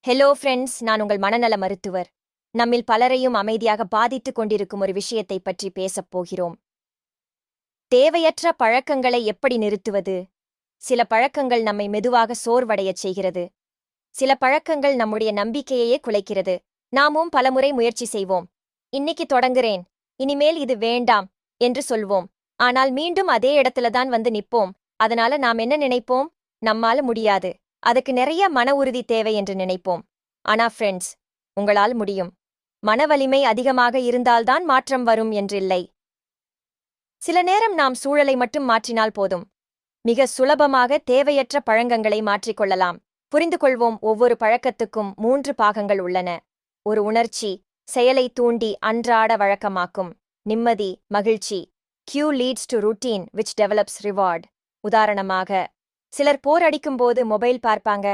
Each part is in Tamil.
ஹலோ ஃப்ரெண்ட்ஸ், நான் உங்கள் மனநல மருத்துவர். நம்மில் பலரையும் அமைதியாக பாதித்துக் கொண்டிருக்கும் ஒரு விஷயத்தை பற்றி பேசப் போகிறோம். தேவையற்ற பழக்கங்களை எப்படி நிறுத்துவது? சில பழக்கங்கள் நம்மை மெதுவாக சோர்வடையச் செய்கிறது. சில பழக்கங்கள் நம்முடைய நம்பிக்கையையே குலைக்கிறது. நாமும் பலமுறை முயற்சி செய்வோம். இன்னைக்கு தொடங்குறேன், இனிமேல் இது வேண்டாம் என்று சொல்வோம். ஆனால் மீண்டும் அதே இடத்துல தான் வந்து நிப்போம். அதனால நாம் என்ன நினைப்போம்? நம்மால முடியாது, அதுக்கு நிறைய மன உறுதி தேவை என்று நினைப்போம். ஆனா ஃப்ரெண்ட்ஸ், உங்களால் முடியும். மன வலிமை அதிகமாக இருந்தால்தான் மாற்றம் வரும் என்றில்லை. சில நேரம் நாம் சூழலை மட்டும் மாற்றினால் போதும். மிக சுலபமாக தேவையற்ற பழக்கங்களை மாற்றிக்கொள்ளலாம். புரிந்து கொள்வோம். ஒவ்வொரு பழக்கத்துக்கும் 3 பாகங்கள் உள்ளன. ஒரு உணர்ச்சி, செயலை தூண்டி அன்றாட வழக்கமாக்கும். நிம்மதி, மகிழ்ச்சி. Cue leads to routine which develops reward. உதாரணமாக, சிலர் போர் அடிக்கும்போது மொபைல் பார்ப்பாங்க.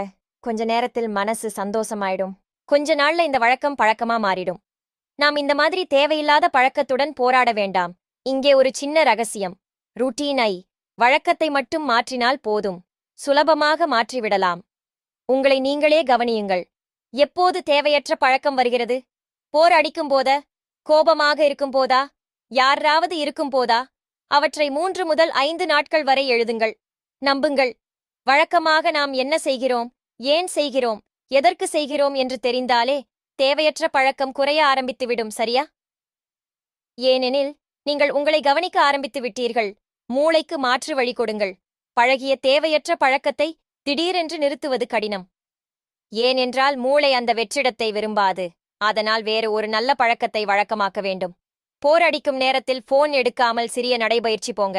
கொஞ்ச நேரத்தில் மனசு சந்தோஷமாயிடும். கொஞ்ச நாள்ல இந்த வழக்கம் பழக்கமா மாறிடும். நாம் இந்த மாதிரி தேவையில்லாத பழக்கத்துடன் போராட வேண்டாம். இங்கே ஒரு சின்ன ரகசியம். ரூட்டீனை, வழக்கத்தை மட்டும் மாற்றினால் போதும். சுலபமாக மாற்றிவிடலாம். உங்களை நீங்களே கவனியுங்கள். எப்போது தேவையற்ற பழக்கம் வருகிறது? போர் அடிக்கும் போதா? கோபமாக இருக்கும் போதா? யாராவது இருக்கும் போதா? அவற்றை 3 முதல் 5 நாட்கள் வரை எழுதுங்கள். நம்புங்கள், வழக்கமாக நாம் என்ன செய்கிறோம், ஏன் செய்கிறோம், எதற்கு செய்கிறோம் என்று தெரிந்தாலே தேவையற்ற பழக்கம் குறைய ஆரம்பித்துவிடும். சரியா? ஏனெனில் நீங்கள் உங்களை கவனிக்க ஆரம்பித்து விட்டீர்கள். மூளைக்கு மாற்று வழி கொடுங்கள். பழகிய தேவையற்ற பழக்கத்தை திடீரென்று நிறுத்துவது கடினம். ஏனென்றால் மூளை அந்த வெற்றிடத்தை விரும்பாது. அதனால் வேறு ஒரு நல்ல பழக்கத்தை வழக்கமாக்க வேண்டும். போர் அடிக்கும் நேரத்தில் போன் எடுக்காமல் சிறிய நடைபயிற்சி போங்க.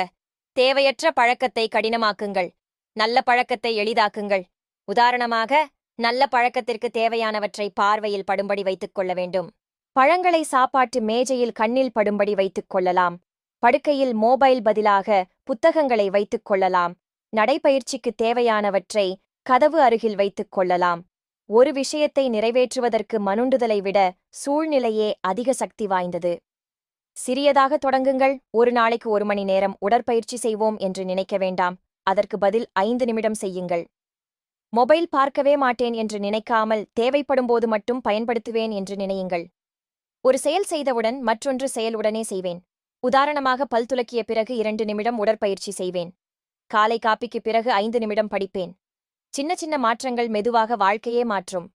தேவையற்ற பழக்கத்தை கடினமாக்குங்கள். நல்ல பழக்கத்தை எளிதாக்குங்கள். உதாரணமாக, நல்ல பழக்கத்திற்கு தேவையானவற்றை பார்வையில் படும்படி வைத்துக் கொள்ள வேண்டும். பழங்களை சாப்பாட்டு மேஜையில் கண்ணில் படும்படி வைத்துக் கொள்ளலாம். படுக்கையில் மொபைல் பதிலாக புத்தகங்களை வைத்துக் கொள்ளலாம். நடைபயிற்சிக்கு தேவையானவற்றை கதவு அருகில் வைத்துக் கொள்ளலாம். ஒரு விஷயத்தை நிறைவேற்றுவதற்கு மனுண்டுதலை விட சூழ்நிலையே அதிக சக்தி வாய்ந்தது. சிறியதாக தொடங்குங்கள். ஒரு நாளைக்கு 1 மணி நேரம் உடற்பயிற்சி செய்வோம் என்று நினைக்க வேண்டாம். அதற்கு பதில் 5 நிமிடம் செய்யுங்கள். மொபைல் பார்க்கவே மாட்டேன் என்று நினைக்காமல் தேவைப்படும்போது மட்டும் பயன்படுத்துவேன் என்று நினையுங்கள். ஒரு செயல் செய்தவுடன் மற்றொன்று செயல் உடனே செய்வேன். உதாரணமாக, பல் துலக்கிய பிறகு 2 நிமிடம் உடற்பயிற்சி செய்வேன். காலை காப்பிக்கு பிறகு 5 நிமிடம் படிப்பேன். சின்ன சின்ன மாற்றங்கள் மெதுவாக வாழ்க்கையே மாற்றும்.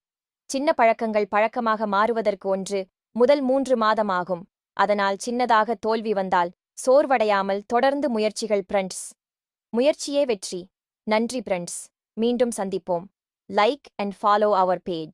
சின்ன பழக்கங்கள் பழக்கமாக மாறுவதற்கு 1 முதல் 3 மாதம் ஆகும். அதனால் சின்னதாக தோல்வி வந்தால் சோர்வடையாமல் தொடர்ந்து முயற்சிகள் ஃப்ரெண்ட்ஸ். முயற்சியே வெற்றி. நன்றி ஃப்ரெண்ட்ஸ். மீண்டும் சந்திப்போம். Like and follow our page.